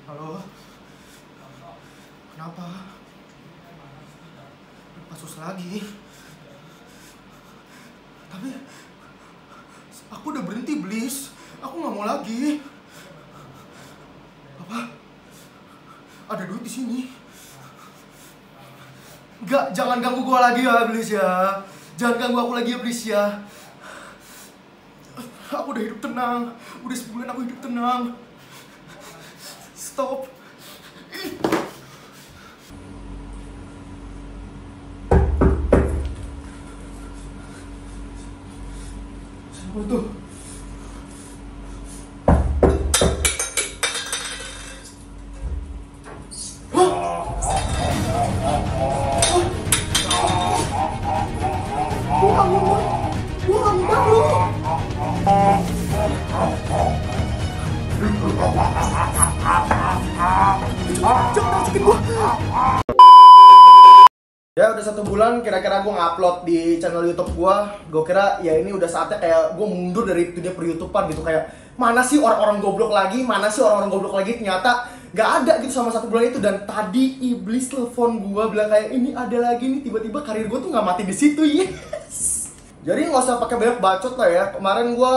Halo, kenapa? Kasus lagi. Tapi aku udah berhenti, Bliss. Aku nggak mau lagi. Apa? Ada duit di sini. Enggak, jangan ganggu gua lagi ya, Bliss ya. Jangan ganggu aku lagi ya, Bliss ya. Aku udah hidup tenang. Udah sebulan aku hidup tenang. Stop. Siapa itu? Jangan masukin gua. Ya udah 1 bulan kira-kira gue ngupload di channel YouTube gue kira ya ini udah saatnya kayak gue mundur dari dunia per-YouTubean gitu. Kayak mana sih orang-orang goblok lagi, ternyata gak ada gitu sama 1 bulan itu. Dan tadi iblis telepon gue bilang kayak ini ada lagi nih, tiba-tiba karir gue tuh gak mati di situ. Yes. Jadi nggak usah pakai banyak bacot lah ya. Kemarin gue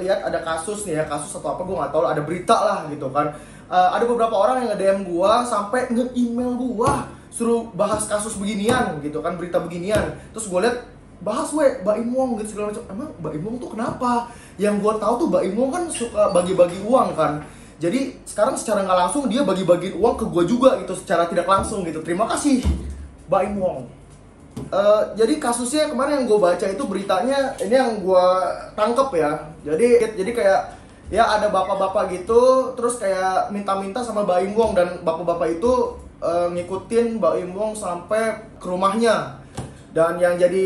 lihat ada kasus nih ya, kasus atau apa gue nggak tahu, ada berita lah gitu kan. Ada beberapa orang yang nge-DM gue sampai nge-email gue suruh bahas kasus beginian gitu kan, berita beginian. Terus gue lihat bahas Baim Wong gitu segala macam. Emang Baim Wong tuh kenapa? Yang gue tahu tuh Baim Wong kan suka bagi-bagi uang kan. Jadi sekarang secara nggak langsung dia bagi-bagi uang ke gue juga gitu, secara tidak langsung gitu. Terima kasih Baim Wong. Jadi kasusnya kemarin yang gue baca itu beritanya, ini yang gue tangkep ya. Jadi kayak ya ada bapak-bapak gitu, terus kayak minta-minta sama Baim Wong, dan bapak-bapak itu ngikutin Baim Wong sampai ke rumahnya. Dan yang jadi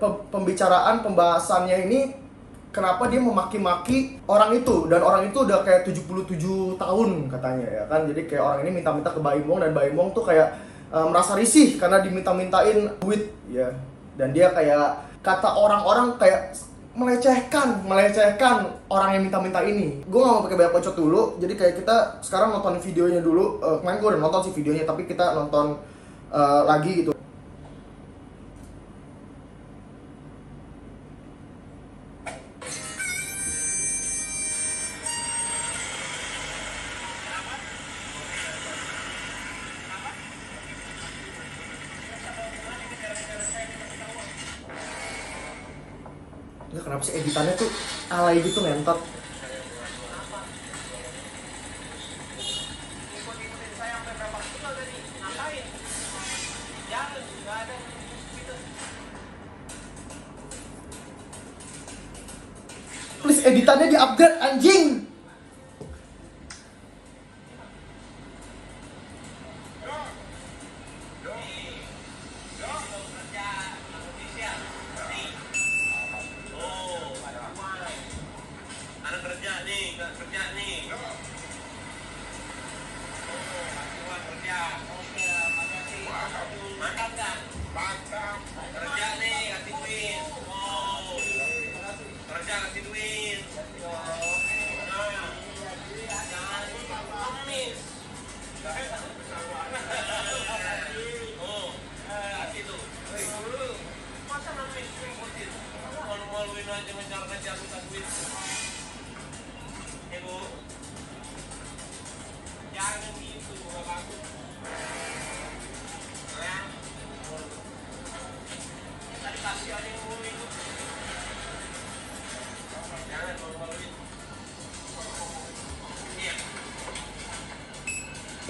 pembahasannya ini, kenapa dia memaki-maki orang itu, dan orang itu udah kayak 77 tahun katanya ya kan. Jadi kayak orang ini minta-minta ke Baim Wong, dan Baim Wong tuh kayak merasa risih karena diminta-mintain duit ya. Dan dia kayak kata orang-orang kayak melecehkan orang yang minta-minta ini. Gue gak mau pakai banyak bacot dulu. Jadi kayak kita sekarang nonton videonya dulu. Kemarin gue udah nonton sih videonya, tapi kita nonton lagi gitu. Ya, kenapa sih editannya tuh alay gitu, ngentot. Please editannya di-upgrade anjing.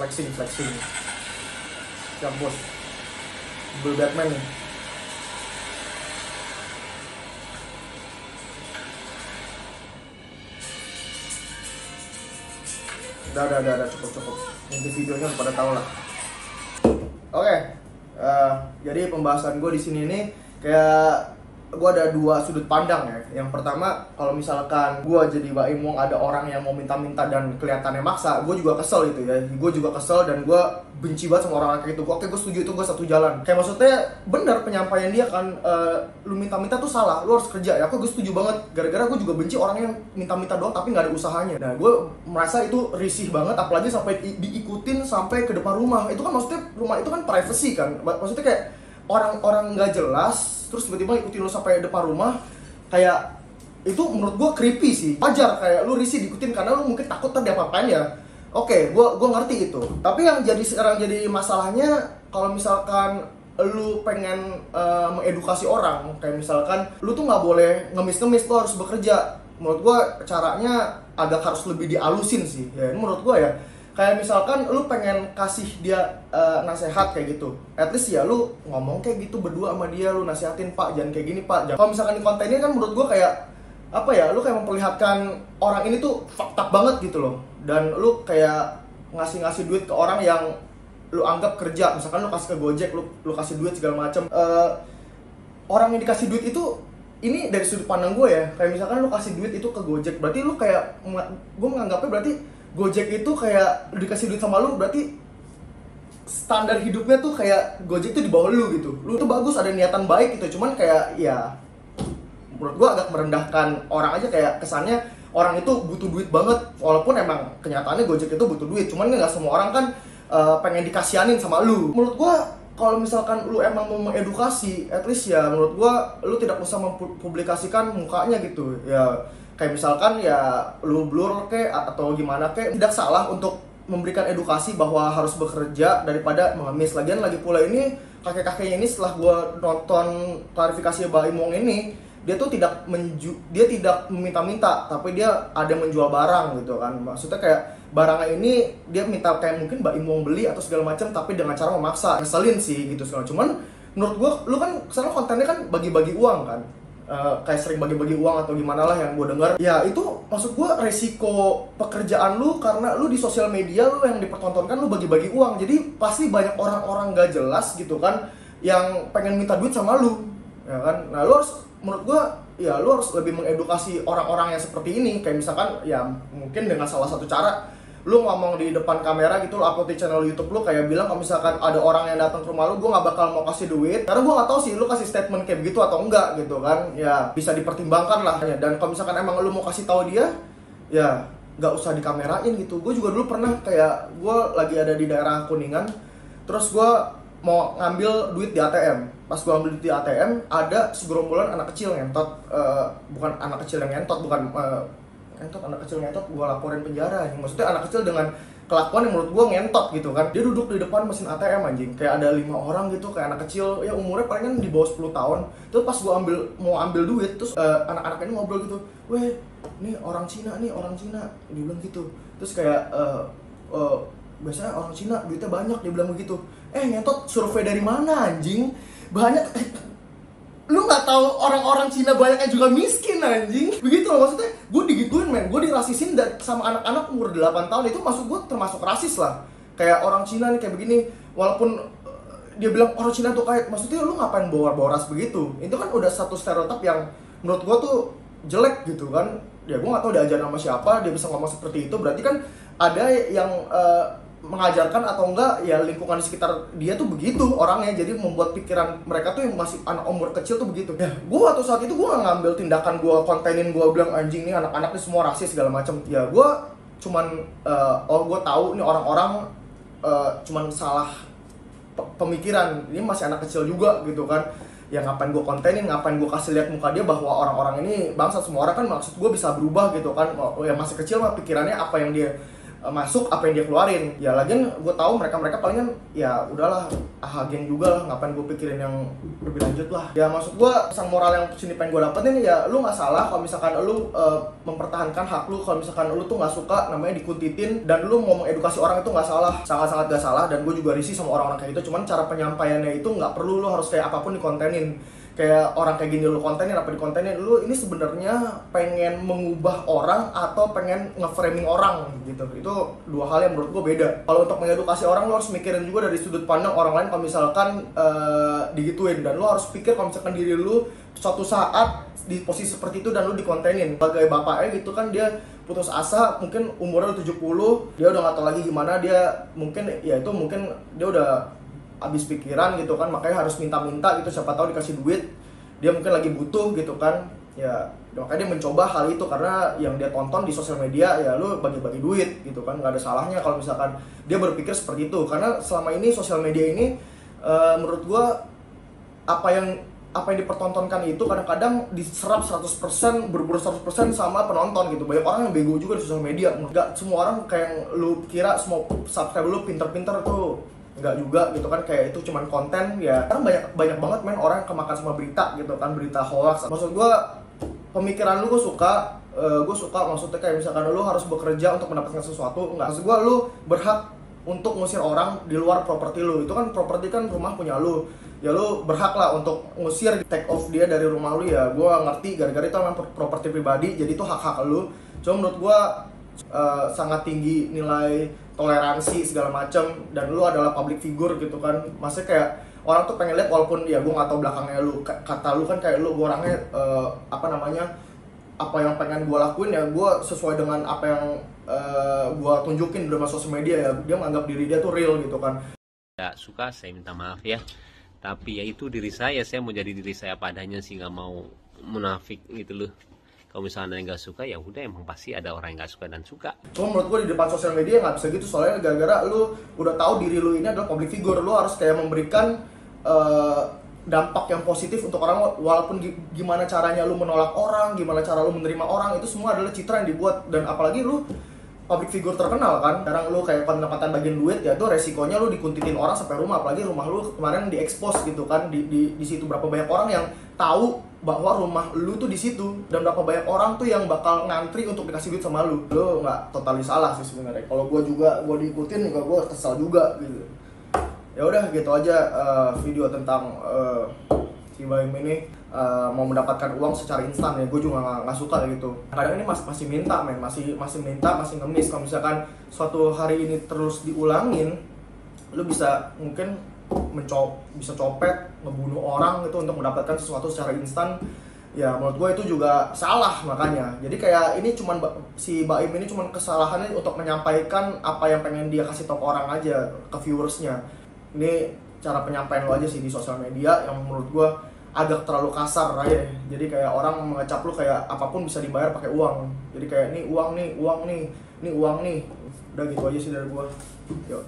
Flexing. Siap bos. Bel Batman nih. Udah cukup. Nanti videonya pada tahu lah. Oke. Jadi pembahasan gue di sini nih kayak gue ada dua sudut pandang ya. Yang pertama, kalau misalkan gue jadi Baim Wong ada orang yang mau minta-minta dan kelihatannya maksa, gue juga kesel gitu ya. Gue juga kesel dan gue benci banget sama orang kayak gitu. Oke, gue setuju itu, gue satu jalan. Kayak maksudnya bener penyampaian dia kan, lu minta-minta tuh salah, lu harus kerja ya. Gue setuju banget. Gara-gara gue juga benci orang yang minta-minta doang tapi nggak ada usahanya. Nah, gue merasa itu risih banget, apalagi sampai diikutin sampai ke depan rumah. Itu kan maksudnya rumah itu kan privacy kan. Maksudnya kayak orang-orang nggak jelas terus tiba-tiba ikutin lo sampai depan rumah, kayak itu menurut gue creepy sih. Wajar kayak lu risih diikutin karena lu mungkin takut tadi apa-apain ya. Oke, gue ngerti itu. Tapi yang sekarang jadi masalahnya, kalau misalkan lu pengen mengedukasi orang, kayak misalkan lu tuh nggak boleh ngemis-ngemis, lu harus bekerja. Menurut gue caranya agak harus lebih dialusin sih. Ya, ini menurut gue ya. Kayak misalkan lu pengen kasih dia nasihat kayak gitu, at least ya lu ngomong kayak gitu berdua sama dia, lu nasihatin, Pak jangan kayak gini Pak. Kalau misalkan di kontennya kan menurut gua kayak apa ya, lu kayak memperlihatkan orang ini tuh fucked up banget gitu loh. Dan lu kayak ngasih duit ke orang yang lu anggap kerja, misalkan lu kasih ke Gojek, lu kasih duit segala macam. Orang yang dikasih duit itu, ini dari sudut pandang gue ya, kayak misalkan lu kasih duit itu ke Gojek, berarti lu kayak, gue menganggapnya berarti Gojek itu kayak dikasih duit sama lu, berarti standar hidupnya tuh kayak Gojek tuh di bawah lu gitu. Lu tuh bagus, ada niatan baik gitu, cuman kayak ya menurut gua agak merendahkan orang aja, kayak kesannya orang itu butuh duit banget, walaupun emang kenyataannya Gojek itu butuh duit, cuman nggak semua orang kan pengen dikasihanin sama lu. Menurut gua kalau misalkan lu emang mau mengedukasi, at least ya menurut gua lu tidak usah mempublikasikan mukanya gitu ya. Kayak misalkan ya lu blur kek atau gimana kek, tidak salah untuk memberikan edukasi bahwa harus bekerja daripada mengemis. Lagian lagi pula ini kakek-kakeknya ini, setelah gue nonton klarifikasi Baim Wong ini, dia tuh tidak meminta-minta, tapi dia ada menjual barang gitu kan. Maksudnya kayak barangnya ini dia minta kayak mungkin Baim Wong beli atau segala macam, tapi dengan cara memaksa. Ngeselin sih gitu segala. Cuman menurut gue, lu kan sekarang kontennya kan bagi-bagi uang kan. Kayak sering bagi-bagi uang atau gimana lah yang gue dengar. Ya itu maksud gue resiko pekerjaan lu, karena lu di sosial media lu yang dipertontonkan lu bagi-bagi uang. Jadi pasti banyak orang-orang gak jelas gitu kan yang pengen minta duit sama lu, ya kan. Nah lu harus, menurut gue ya lu harus lebih mengedukasi orang-orang yang seperti ini. Kayak misalkan ya mungkin dengan salah satu cara lu ngomong di depan kamera gitu, lu upload di channel YouTube lu, kayak bilang kalau misalkan ada orang yang datang ke rumah lu, gue gak bakal mau kasih duit, karena gue gak tahu sih lu kasih statement kayak begitu atau enggak gitu kan. Ya bisa dipertimbangkan lah. Dan kalau misalkan emang lu mau kasih tahu dia, ya gak usah dikamerain gitu. Gue juga dulu pernah kayak, gue lagi ada di daerah Kuningan, terus gue mau ngambil duit di ATM. Pas gue ambil duit di ATM, ada segerombolan anak kecil ngentot, bukan anak kecil yang ngentot, bukan anak kecil ngentot, gue laporin penjara. Maksudnya anak kecil dengan kelakuan yang menurut gue ngentot gitu kan. Dia duduk di depan mesin ATM anjing, kayak ada 5 orang gitu, kayak anak kecil ya umurnya palingan di bawah 10 tahun. Terus pas gue mau ambil duit, terus anak-anak ini ngobrol gitu, weh nih orang Cina, dia bilang gitu. Terus kayak biasanya orang Cina duitnya banyak, dia bilang begitu. Ngentot, survei dari mana anjing? Banyak. Lu nggak tahu orang-orang Cina banyak yang juga miskin anjing. Begitu loh maksudnya. Gue digituin men, gue dirasisin sama anak-anak umur 8 tahun. Itu maksud gue termasuk rasis lah. Kayak orang Cina nih kayak begini, walaupun dia bilang orang Cina tuh kayak, maksudnya lu ngapain bawa ras begitu? Itu kan udah satu stereotip yang menurut gue tuh jelek gitu kan. Ya gue nggak tahu diajarin sama siapa dia bisa ngomong seperti itu. Berarti kan ada yang mengajarkan atau enggak ya lingkungan di sekitar dia tuh begitu orangnya, jadi membuat pikiran mereka tuh yang masih anak umur kecil tuh begitu. Ya gue waktu saat itu gue nggak ngambil tindakan, gue kontenin, gue bilang anjing nih anak-anak nih semua rasis segala macam. Ya gue cuman gue tahu nih orang-orang cuman salah pemikiran, ini masih anak kecil juga gitu kan. Ya ngapain gue kontenin, ngapain gue kasih lihat muka dia bahwa orang-orang ini bangsa. Semua orang kan maksud gue bisa berubah gitu kan. Ya masih kecil mah pikirannya apa yang dia masuk, apa yang dia keluarin. Ya lagian gue tahu mereka palingan ya udahlah geng juga lah, ngapain gue pikirin yang lebih lanjut lah. Ya maksud gue pesan moral yang sini pengen gue dapetin ya, lu nggak salah kalau misalkan lu mempertahankan hak lu. Kalau misalkan lu tuh nggak suka namanya dikuntitin dan lu mau mengedukasi orang, itu nggak salah, sangat-sangat gak salah. Dan gue juga risih sama orang-orang kayak gitu. Cuman cara penyampaiannya itu nggak perlu lu harus kayak apapun dikontenin. Kayak orang kayak gini lu kontenin apa dikontenin, lu ini sebenarnya pengen mengubah orang atau pengen nge-framing orang gitu. Itu dua hal yang menurut gue beda. Kalau untuk mengedukasi orang, lu harus mikirin juga dari sudut pandang orang lain. Kalau misalkan digituin, dan lu harus pikir kalau misalkan diri lu suatu saat di posisi seperti itu dan lu dikontenin sebagai bapaknya gitu kan, dia putus asa, mungkin umurnya udah 70, dia udah nggak tahu lagi gimana, dia mungkin ya itu mungkin dia udah habis pikiran gitu kan, makanya harus minta-minta gitu, siapa tahu dikasih duit, dia mungkin lagi butuh gitu kan, ya makanya dia mencoba hal itu karena yang dia tonton di sosial media ya lu bagi-bagi duit gitu kan, nggak ada salahnya kalau misalkan dia berpikir seperti itu, karena selama ini sosial media ini menurut gua apa yang dipertontonkan itu kadang-kadang diserap 100%, berburu 100% sama penonton gitu. Banyak orang yang bego juga di sosial media. Enggak semua orang kayak yang lu kira semua subscribe lu pinter-pinter tuh. Enggak juga gitu kan, kayak itu cuman konten ya. Karena banyak banget men orang yang kemakan sama berita gitu kan, berita hoax. Maksud gua pemikiran lu gue suka maksudnya kayak misalkan lu harus bekerja untuk mendapatkan sesuatu. Enggak, maksud gua lu berhak untuk ngusir orang di luar properti lu. Itu kan properti kan rumah punya lu. Ya lu berhak lah untuk ngusir, take off dia dari rumah lu ya. Gua ngerti gara-gara itu memang properti pribadi, jadi itu hak-hak lu. Cuma menurut gua sangat tinggi nilai toleransi segala macam, dan lu adalah public figure gitu kan. Maksudnya kayak orang tuh pengen lihat, walaupun ya gua nggak tahu belakangnya lu, kata lu kan kayak lu orangnya apa yang pengen gua lakuin ya gua sesuai dengan apa yang gua tunjukin di sosial media ya. Dia menganggap diri dia tuh real gitu kan. Tidak suka, saya minta maaf ya. Tapi ya itu diri saya mau jadi diri saya padanya sih, nggak mau munafik gitu loh. Kalau misalnya nggak suka ya udah, emang pasti ada orang yang nggak suka dan suka. Cuma menurut gue di depan sosial media nggak bisa gitu, soalnya gara-gara lu udah tahu diri lu ini adalah public figure, lu harus kayak memberikan dampak yang positif untuk orang, walaupun gimana caranya lu menolak orang, gimana cara lu menerima orang, itu semua adalah citra yang dibuat. Dan apalagi lu public figure terkenal kan, sekarang lu kayak pendapatan bagian duit ya itu resikonya lu dikuntitin orang sampai rumah, apalagi rumah lu kemarin diekspos gitu kan, di situ berapa banyak orang yang tahu bahwa rumah lu tuh di situ, dan berapa banyak orang tuh yang bakal ngantri untuk dikasih duit sama lu. Lu nggak totali salah sih sebenarnya. Kalau gua diikutin juga gua kesal juga gitu. Ya udah gitu aja video tentang si Baim ini mau mendapatkan uang secara instan ya. Gue juga nggak suka gitu. Kadang ini masih minta men, masih minta, masih ngemis. Kalau misalkan suatu hari ini terus diulangin, lu bisa mungkin bisa copet, ngebunuh orang gitu untuk mendapatkan sesuatu secara instan. Ya menurut gue itu juga salah makanya. Jadi kayak ini cuman si Baim ini cuman kesalahannya untuk menyampaikan apa yang pengen dia kasih tau ke orang aja, ke viewersnya. Ini cara penyampaian lo aja sih di sosial media yang menurut gue agak terlalu kasar aja. Jadi kayak orang mengecap lu kayak apapun bisa dibayar pakai uang. Jadi kayak ini uang nih, ini uang nih. Udah gitu aja sih dari gue. Yuk.